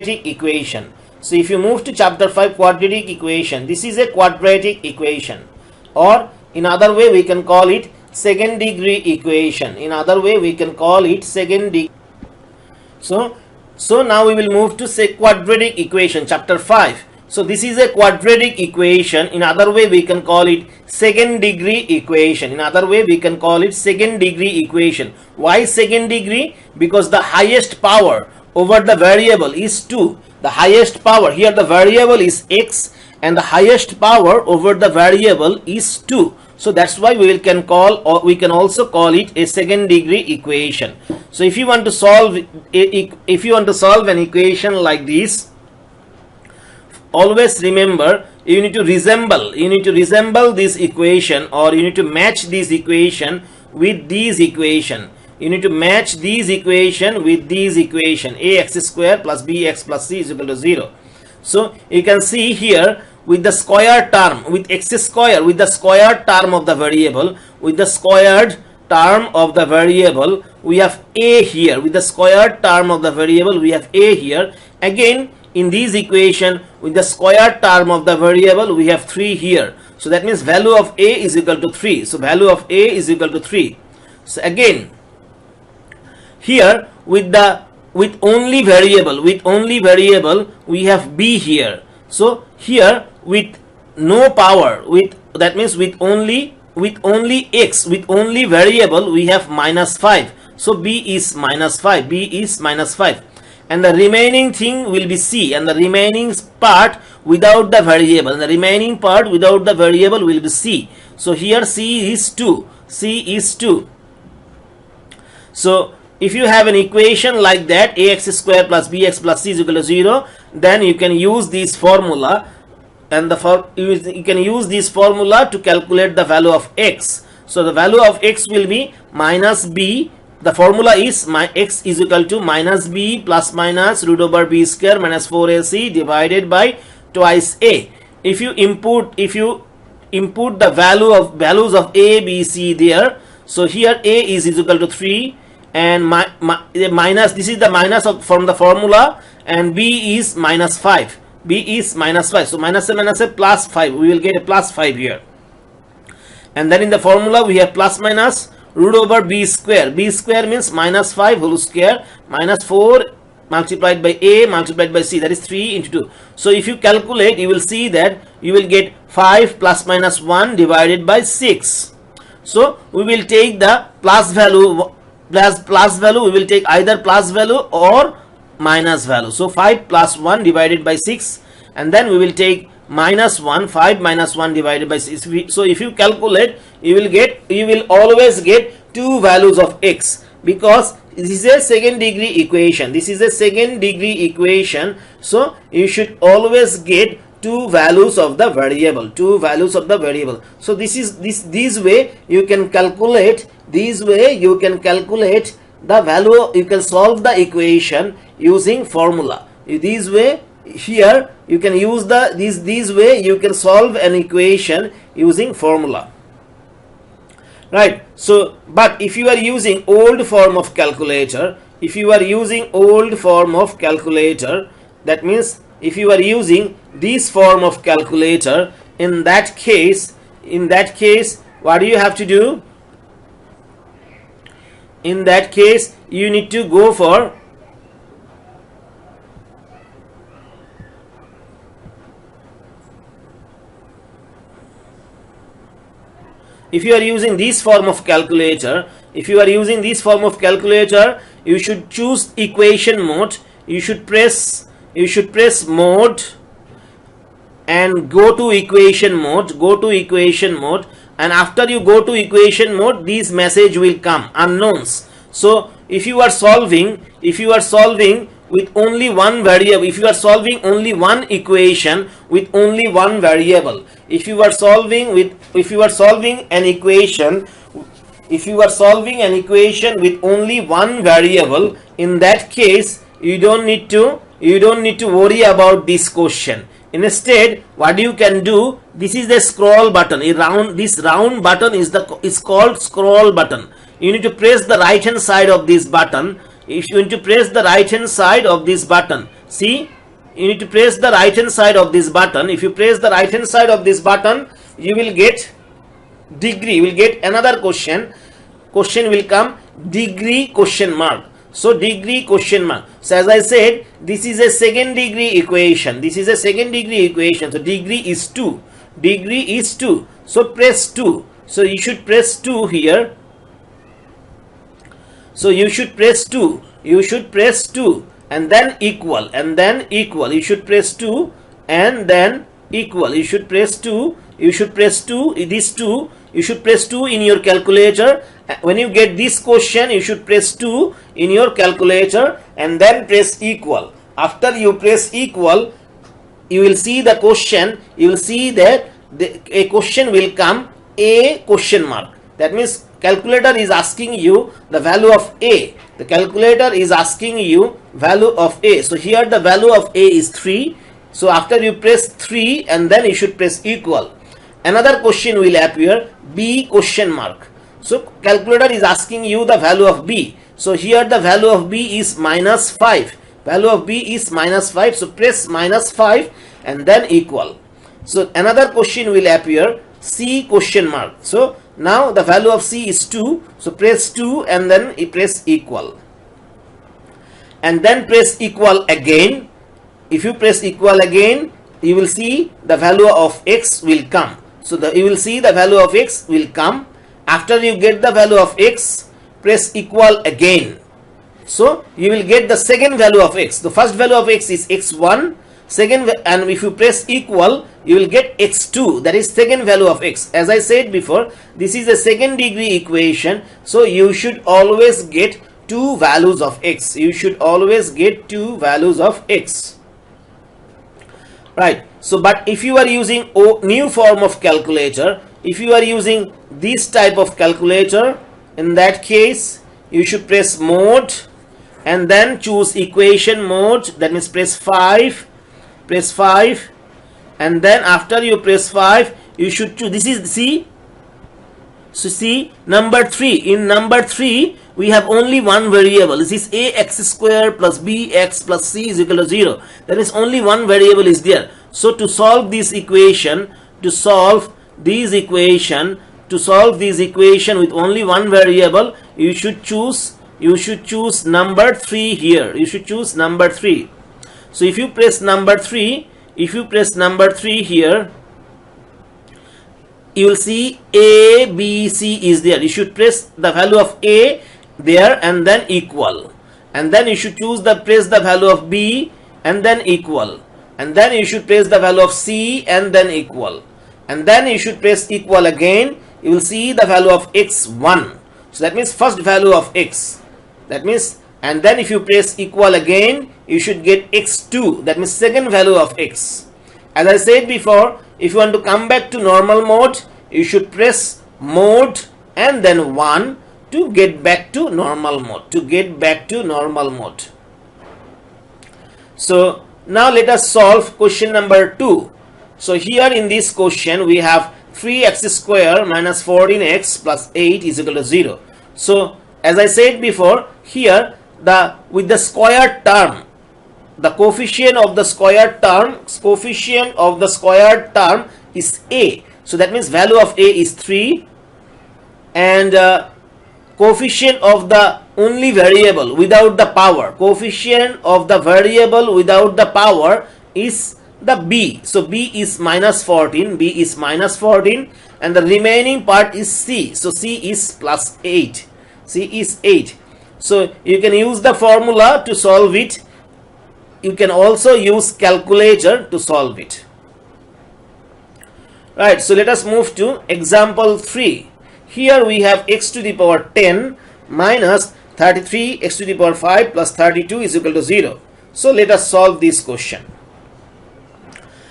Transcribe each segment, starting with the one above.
equation. So if you move to chapter 5, quadratic equation, this is a quadratic equation, or in other way we can call it second degree equation. In other way we can call it second degree. So now we will move to say quadratic equation, chapter 5. So this is a quadratic equation. In other way we can call it second degree equation. In other way we can call it second degree equation. Why second degree? Because the highest power over the variable is 2. The highest power here, the variable is x, and the highest power over the variable is 2. So that's why we can call, or we can also call it a second degree equation. So if you want to solve an equation like this, always remember you need to resemble this equation, or you need to match this equation with this equation. You need to match these equation with these equation. Ax square plus bx plus c is equal to 0. So you can see here, with the square term, with x square, with the square term of the variable, with the squared term of the variable, we have a here. With the square term of the variable, we have a here. Again, in this equation, with the square term of the variable, we have 3 here. So that means value of a is equal to 3. So value of a is equal to 3. So again, here with only variable, we have b here. So here with no power, that means with only x, with only variable, we have minus 5. So b is minus 5. And the remaining thing will be c, and the remaining part without the variable, and the remaining part without the variable will be c. So here c is 2. So if you have an equation like that, ax square plus bx plus c is equal to 0, then you can use this formula, and you can use this formula to calculate the value of x. So the value of x will be minus b. The formula is x is equal to minus b plus minus root over b square minus 4ac divided by twice a. If you input the values of a, b, c there, so here a is equal to 3, and minus, this is the minus from the formula, and b is minus 5. So minus a plus 5. We will get a plus 5 here. And then in the formula we have plus minus root over b square. B square means minus 5 whole square minus 4 multiplied by a multiplied by c, that is 3 into 2. So if you calculate, you will see that you will get 5 plus minus 1 divided by 6. So we will take the plus value, we will take either plus value or minus value. So 5 plus 1 divided by 6, and then we will take minus 1, 5 minus 1 divided by 6. So if you calculate, you will always get 2 values of x, because this is a second degree equation. So you should always get 2 values of the variable. So this way you can calculate, the value, you can solve the equation using formula. This way here you can use this way you can solve an equation using formula, right? So but if you are using old form of calculator, that means if you are using this form of calculator, in that case what do you have to do? In that case you need to go for, if you are using this form of calculator, you should choose equation mode. You should press mode and go to equation mode, and after you go to equation mode, this message will come, unknowns. So if you are solving with only one variable, if you are solving only one equation with only one variable, if you are solving an equation with only one variable, in that case you don't need to worry about this question. Instead, what you can do, this is the scroll button. This round button is called scroll button. You need to press the right hand side of this button. If you need to press the right hand side of this button, see, you need to press the right hand side of this button. If you press the right hand side of this button, you will get degree, you will get another question. Question will come degree question mark. So degree question mark. So as I said, this is a second degree equation. This is a second degree equation. So degree is 2. Degree is 2. So press 2. So you should press 2 here. So you should press 2. You should press 2 and then equal, and then equal. You should press 2 and then equal. You should press 2. You should press 2. This 2. You should press 2 in your calculator. When you get this question, you should press 2 in your calculator and then press equal. After you press equal, you will see the question. You will see that a question will come a question mark. That means calculator is asking you the value of a. The calculator is asking you value of a. So here the value of a is 3. So after you press 3 and then you should press equal. Another question will appear b question mark. So calculator is asking you the value of b. So here the value of b is minus 5. Value of b is minus 5. So press minus 5 and then equal. So another question will appear c question mark. So now the value of c is 2. So press 2 and then press equal. And then press equal again. If you press equal again, you will see the value of x will come. So you will see the value of x will come. After you get the value of x, press equal again. So you will get the second value of x. The first value of x is x1. Second, and if you press equal, you will get x2. That is second value of x. As I said before, this is a second degree equation. So you should always get two values of x. You should always get two values of x. Right. So but if you are using new form of calculator, if you are using this type of calculator, in that case you should press mode and then choose equation mode. That means press 5. Press 5 and then after you press 5, you should choose. This is C. So see number 3. In number 3 we have only one variable. This is ax square plus bx plus c is equal to 0. That is only one variable is there. So to solve this equation, with only one variable, you should choose number 3 here. You should choose number 3. So if you press number 3, here, you will see a, b, c is there. You should press the value of a there and then equal. And then you should press the value of b and then equal. And then you should press the value of c and then equal. And then you should press equal again. You will see the value of x1. So that means first value of x. That means, and then if you press equal again, you should get x2. That means second value of x. As I said before, if you want to come back to normal mode, you should press mode and then 1 to get back to normal mode. So now let us solve question number 2. So here in this question we have 3x square minus 14x plus 8 is equal to 0. So as I said before, here with the square term, the coefficient of the square term is a. So that means value of a is 3 and coefficient of the only variable without the power, is the b. So b is minus 14, and the remaining part is c. So c is plus 8. So you can use the formula to solve it. You can also use calculator to solve it. Right, so let us move to example 3. Here we have x to the power 10 minus 33 x to the power 5 plus 32 is equal to 0. So let us solve this question.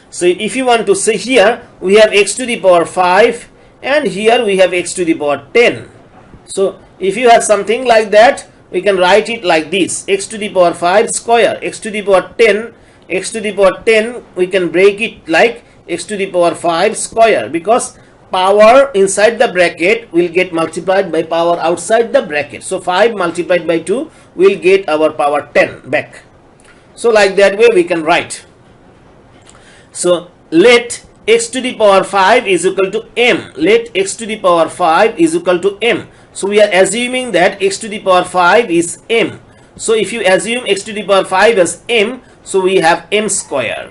So if you want to say, here we have x to the power 5 and here we have x to the power 10. So if you have something like that, we can write it like this: x to the power 5 square, x to the power 10, we can break it like x to the power 5 square, because power inside the bracket will get multiplied by power outside the bracket. So 5 multiplied by 2 will get our power 10 back. So like that way we can write. So let x to the power 5 is equal to m. Let x to the power 5 is equal to m. So we are assuming that x to the power 5 is m. So if you assume x to the power 5 as m, so we have m square.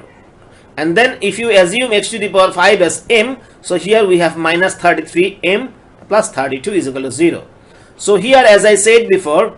And then if you assume x to the power 5 as m, so here we have minus 33m plus 32 is equal to 0. So here, as I said before,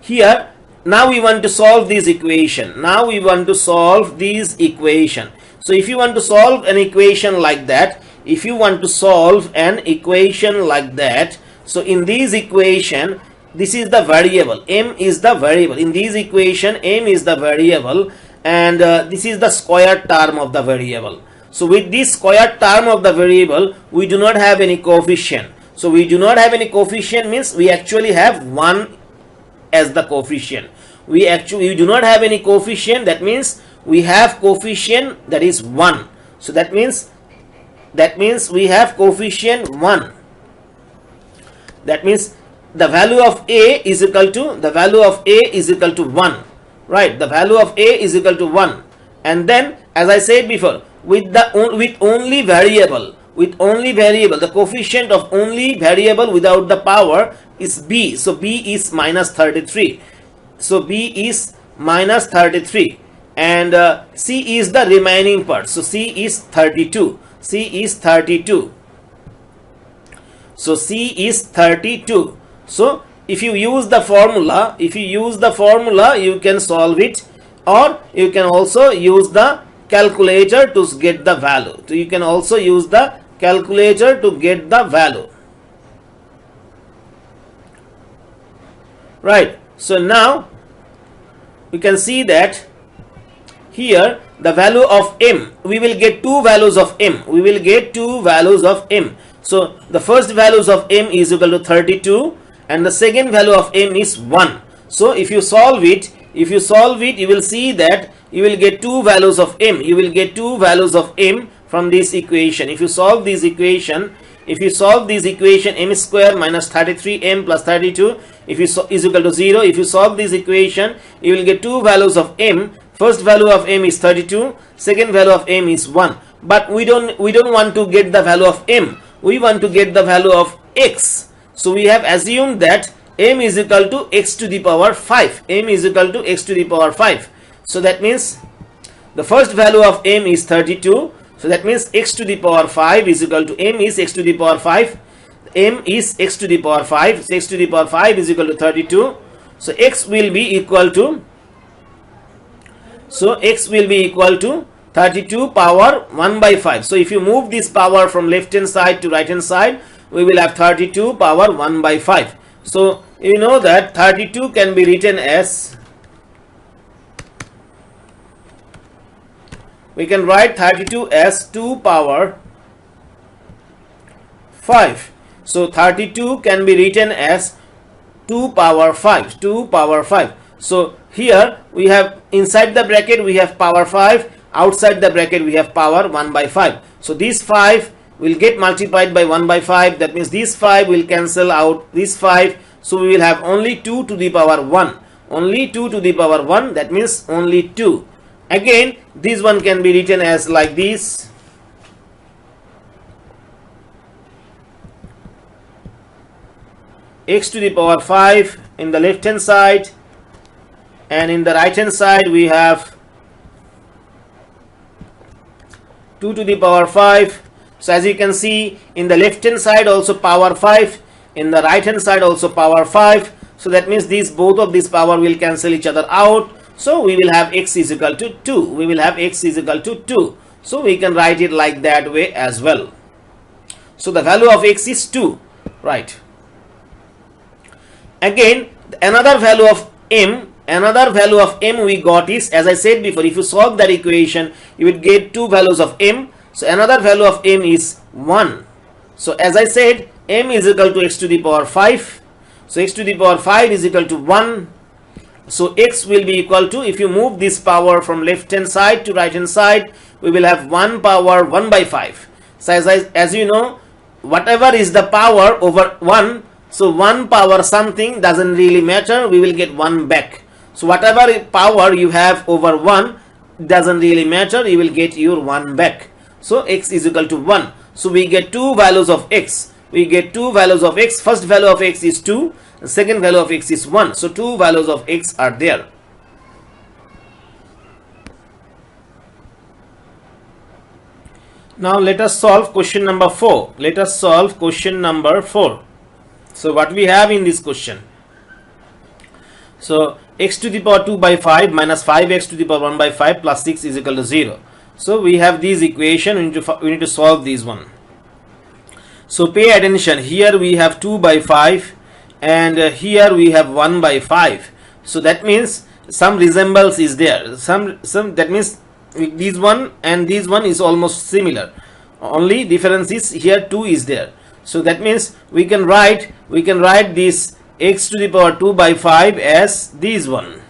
here now we want to solve this equation. Now we want to solve this equation. So if you want to solve an equation like that, if you want to solve an equation like that, so in this equation, this is the variable, m is the variable. In this equation, m is the variable, and this is the square term of the variable. So with this square term of the variable, we do not have any coefficient. So we do not have any coefficient means we actually have 1 as the coefficient. We do not have any coefficient, that means we have coefficient that is 1. So that means we have coefficient 1. That means the value of a is equal to 1, right? The value of a is equal to 1. And then, as I said before, with only variable, the coefficient of only variable without the power is b. So b is minus 33. So b is minus 33, and c is the remaining part. So c is 32. C is 32. So c is 32. So if you use the formula, you can solve it, or you can also use the calculator to get the value. So you can also use the calculator to get the value. Right. So now you can see that here the value of m, we will get two values of m. So the first values of m is equal to 32, and the second value of m is 1. So if you solve it, you will see that you will get two values of m. From this equation. If you solve this equation, m square minus 33m plus 32 is equal to 0. If you solve this equation, you will get two values of m. First value of m is 32, second value of m is 1. But we don't want to get the value of m. We want to get the value of x. So we have assumed that m is equal to x to the power 5. So that means the first value of m is 32. So that means x to the power 5 is equal to m is x to the power 5. M is x to the power 5. So x to the power 5 is equal to 32. So x will be equal to 32 power 1 by 5. So if you move this power from left hand side to right hand side, we will have 32 power 1 by 5. So you know that 32 can be written as, we can write 32 as 2 power 5. So 32 can be written as 2 power 5. So here we have, inside the bracket we have power 5, outside the bracket we have power 1 by 5. So this 5 will get multiplied by 1 by 5. That means this 5 will cancel out this 5. So we will have only 2 to the power 1. That means only 2. Again, this one can be written as like this. X to the power 5 in the left hand side, and in the right hand side we have 2 to the power 5. So as you can see, in the left hand side also power 5, in the right hand side also power 5. So that means both of these power will cancel each other out. So we will have x is equal to 2. So we can write it like that way as well. So the value of x is 2, right? Again, another value of m we got is, as I said before, if you solve that equation, you will get two values of m. So another value of m is 1. So as I said, m is equal to x to the power 5. So x to the power 5 is equal to 1. So x will be equal to, if you move this power from left hand side to right hand side, we will have 1 power 1 by 5. So as you know, whatever is the power over 1, so 1 power something doesn't really matter, we will get 1 back. So whatever power you have over 1, doesn't really matter, you will get your 1 back. So x is equal to 1. So we get two values of x. We get two values of x. First value of x is 2, the second value of x is 1. So two values of x are there. Now let us solve question number 4. Let us solve question number 4. So what we have in this question? So x to the power 2 by 5 minus 5x to the power 1 by 5 plus 6 is equal to 0. So we have these equation. We need to solve these one. So pay attention. Here we have 2 by 5 and here we have 1 by 5. So that means some resemblance is there. Some that means this one and this one is almost similar. Only difference is here 2 is there. So that means we can write this x to the power 2 by 5 as this one.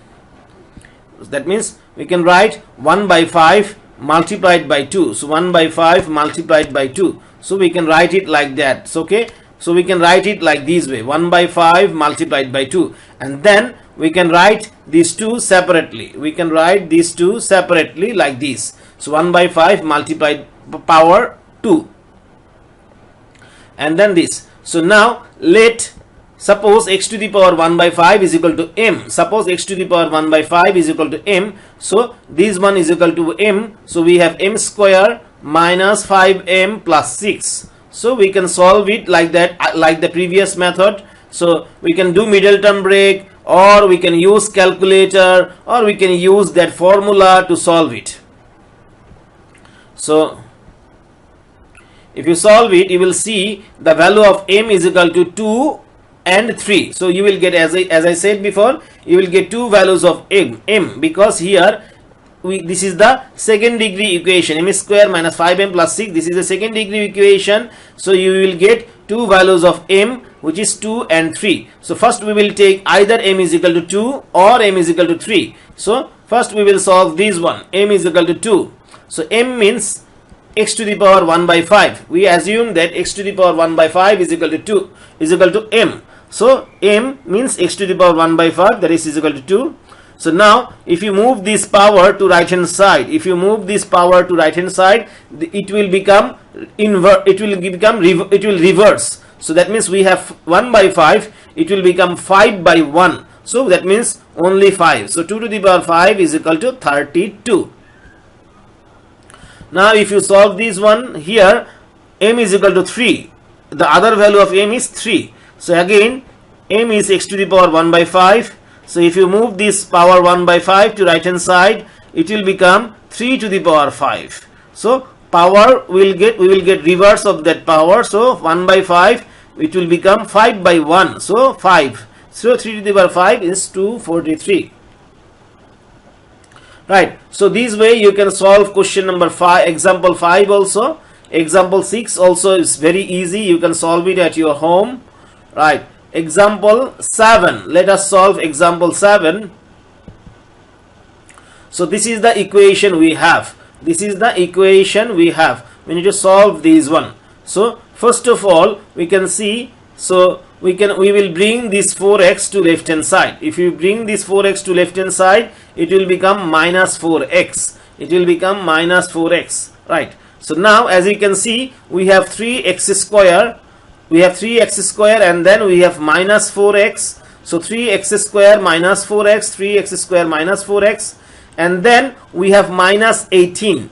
That means we can write 1 by 5 multiplied by 2. So 1 by 5 multiplied by 2. So we can write it like that. So, okay. So we can write it like this way, 1 by 5 multiplied by 2, and then we can write these two separately. We can write these two separately like this. So 1 by 5 multiplied power 2, and then this. So now let suppose x to the power 1 by 5 is equal to m. Suppose x to the power 1 by 5 is equal to m. So this one is equal to m. So we have m square minus 5m plus 6. So we can solve it like that, like the previous method. So we can do middle term break, or we can use calculator, or we can use that formula to solve it. So if you solve it, you will see the value of m is equal to 2 and 3. So you will get, as I said before, you will get two values of m because here this is the second degree equation, m square minus 5m plus 6. This is the second degree equation. So you will get two values of m, which is 2 and 3. So first we will take either m is equal to 2 or m is equal to 3. So first we will solve this one, m is equal to 2. So m means x to the power 1 by 5. We assume that x to the power 1 by 5 is equal to 2, is equal to m. So m means x to the power 1 by 5, that is equal to 2. So now if you move this power to right hand side, it will become it will reverse. So that means we have 1 by 5, it will become 5 by 1. So that means only 5. So 2 to the power 5 is equal to 32. Now if you solve this one, here m is equal to 3. The other value of m is 3. So again m is x to the power 1 by 5. So if you move this power 1 by 5 to right hand side, it will become 3 to the power 5. So power we will get reverse of that power. So 1 by 5, it will become 5 by 1. So 5. So 3 to the power 5 is 243. Right. So this way you can solve question number 5, example 5 also. Example 6 also is very easy. You can solve it at your home. Right. Example 7. Let us solve example 7. So this is the equation we have. We need to solve this one. So first of all, we can see. So we will bring this 4x to left hand side. If you bring this 4x to left hand side, it will become minus 4x. Right. So now as you can see, we have 3x square. And then we have minus 4x. So 3x square minus 4x, 3x square minus 4x, and then we have minus 18.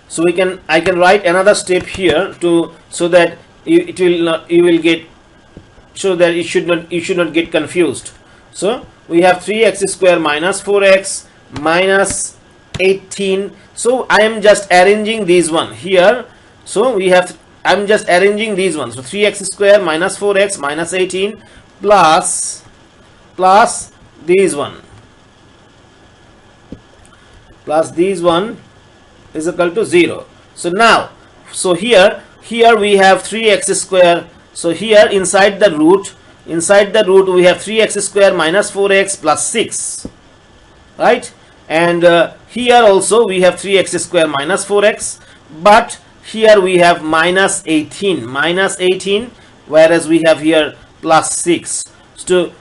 So I can write another step here so that you should not get confused. So we have 3x square minus 4x minus 18. So I am just arranging this one here. So I'm just arranging these ones. So 3x square minus 4x minus 18 plus this one. Is equal to 0. So now, here we have 3x square. So here inside the root we have 3x square minus 4x plus 6. Right? And here also we have 3x square minus 4x. But here we have minus 18, whereas we have here plus 6. to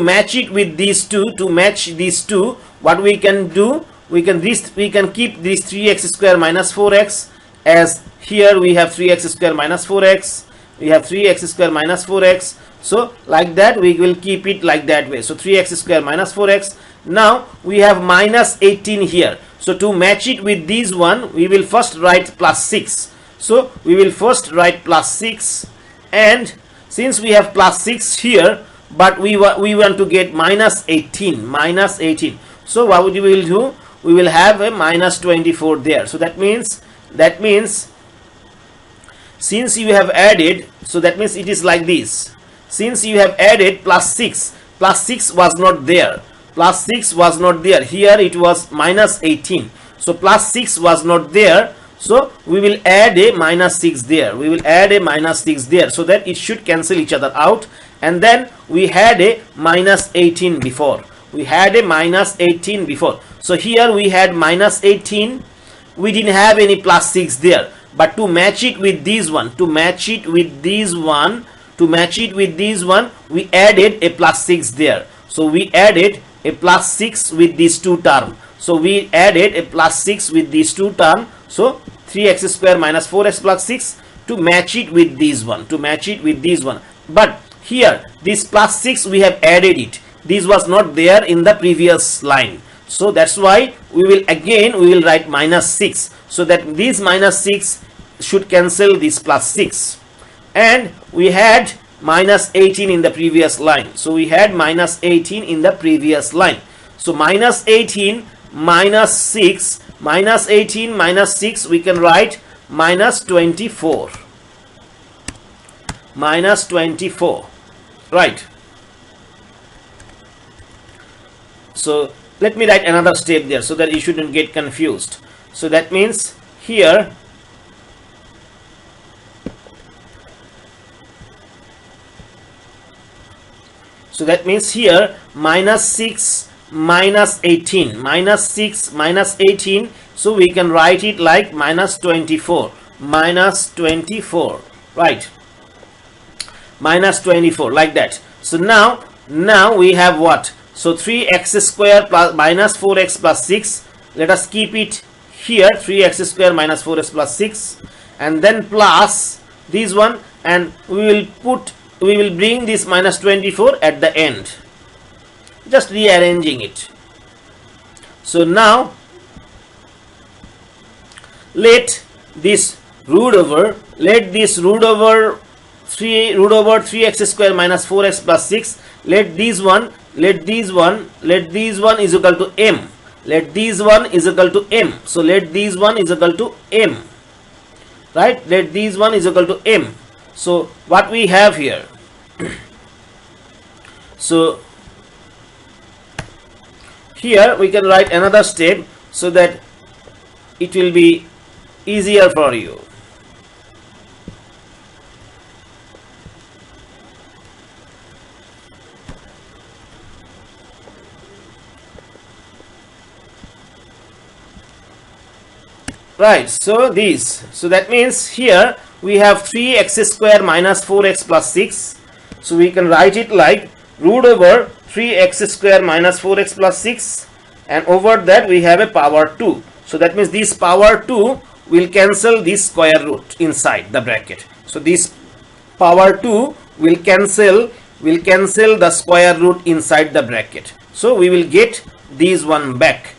match it with these two, what we can do, we can keep this 3x square minus 4x, as here we have 3x square minus 4x, we have 3x square minus 4x. So like that we will keep it like that way. So 3x square minus 4x. Now we have minus 18 here. So to match it with these one, we will first write plus 6. So we will first write plus 6, and since we have plus 6 here, but we want to get minus 18. So what we will do, we will have a minus 24 there. So that means since you have added, so that means it is like this. Since you have added plus 6 was not there. Here it was minus 18. So plus 6 was not there. So we will add a minus 6 there. So that it should cancel each other out. And then we had a minus 18 before. So here we had minus 18. We didn't have any plus 6 there. But to match it with these one, we added a plus 6 there. So we added a plus 6 with these two terms. So 3x square minus 4x plus 6 to match it with these one. But here this plus 6 we have added it. This was not there in the previous line. So that's why we will write minus 6. So that this minus 6 should cancel this plus 6. And we had minus 18 in the previous line. So minus 18 minus 6, minus 18 minus 6, we can write minus 24. Right. So let me write another step there so that you shouldn't get confused. So that means here minus 6 minus 18, so we can write it like minus 24, right, minus 24, like that. So now we have what? So 3x square plus minus 4x plus 6, let us keep it here, 3x square minus 4x plus 6, and then plus this one, and we will bring this minus 24 at the end, just rearranging it. So now let this root over 3x square minus 4x plus 6, let these one is equal to m. So let these one is equal to m, right? So what we have here, so here we can write another step so that it will be easier for you. Right, so that means here we have 3x square minus 4x plus 6. So we can write it like root over 3x square minus 4x plus 6, and over that we have a power 2. So that means this power 2 will cancel this square root inside the bracket. So this power 2 will cancel the square root inside the bracket. So we will get these one back.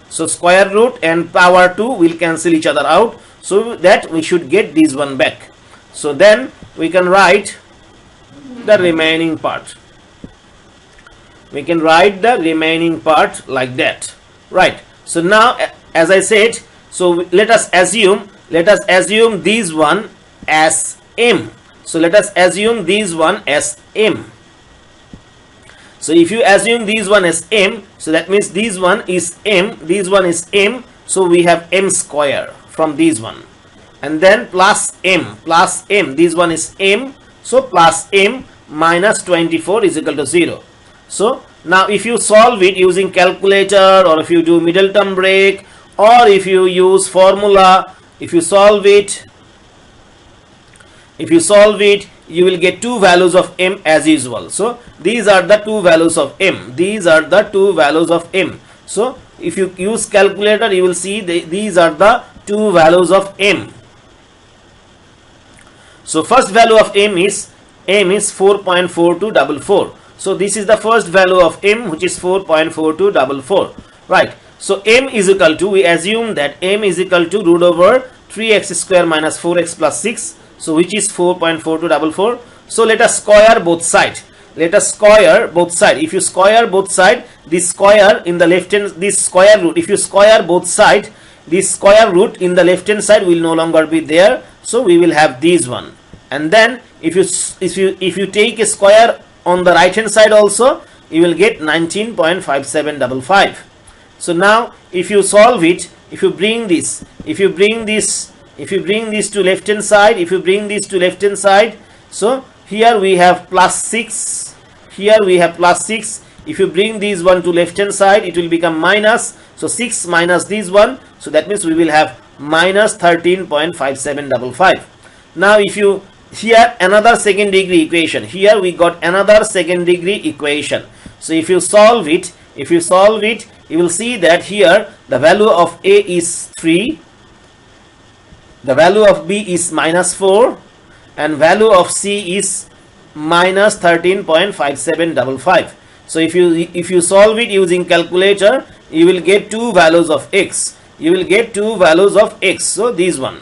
So square root and power 2 will cancel each other out, so that we should get this one back. So then we can write the remaining part. Like that, right? So now, as I said, so let us assume this one as m. So let us assume this one as m. So if you assume this one as m, so that means this one is m, so we have m square from this one, and then plus m, this one is m, so plus m minus 24 is equal to 0. So now if you solve it using calculator, or if you do middle term break, or if you use formula, if you solve it, you will get two values of m as usual. So these are the two values of m. These are the two values of m. So if you use calculator, you will see these are the two values of m. So first value of m is 4.4244. So this is the first value of m, which is 4.4244. Right. So m is equal to, we assume that m is equal to root over 3x square minus 4x plus 6. So which is 4.4244. So let us square both sides. Let us square both sides. If you square both sides, this square in the left hand, this square root, if you square both sides, this square root in the left hand side will no longer be there. So we will have this one. And then if you take a square on the right hand side also, you will get 19.5755. So now if you solve it, if you bring this to left hand side, so here we have plus 6, here we have plus 6. If you bring this one to left hand side, it will become minus. So 6 minus this one, so that means we will have minus 13.5755. Now if you, here another second degree equation, here we got another second degree equation. So if you solve it, you will see that here the value of a is 3, the value of b is minus 4, and value of c is minus 13.5755. So if you solve it using calculator, you will get two values of x. So this one.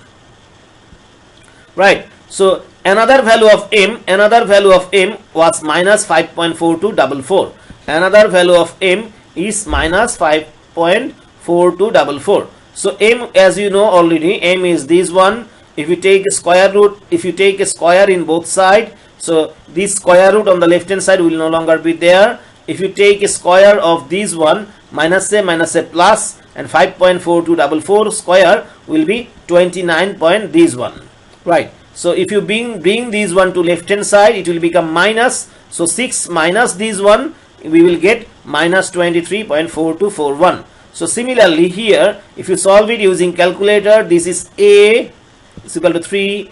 Right. So another value of m was minus 5.4244. Another value of m is minus 5.4244. So m, as you know already, m is this one. If you take a square root, if you take a square in both sides, so this square root on the left hand side will no longer be there. If you take a square of this one, minus a plus, and 5.4244 square will be 29 point this one. Right. So if you bring this one to left hand side, it will become minus. So 6 minus this one, we will get minus 23.4241. So similarly here, if you solve it using calculator, this is a is equal to 3,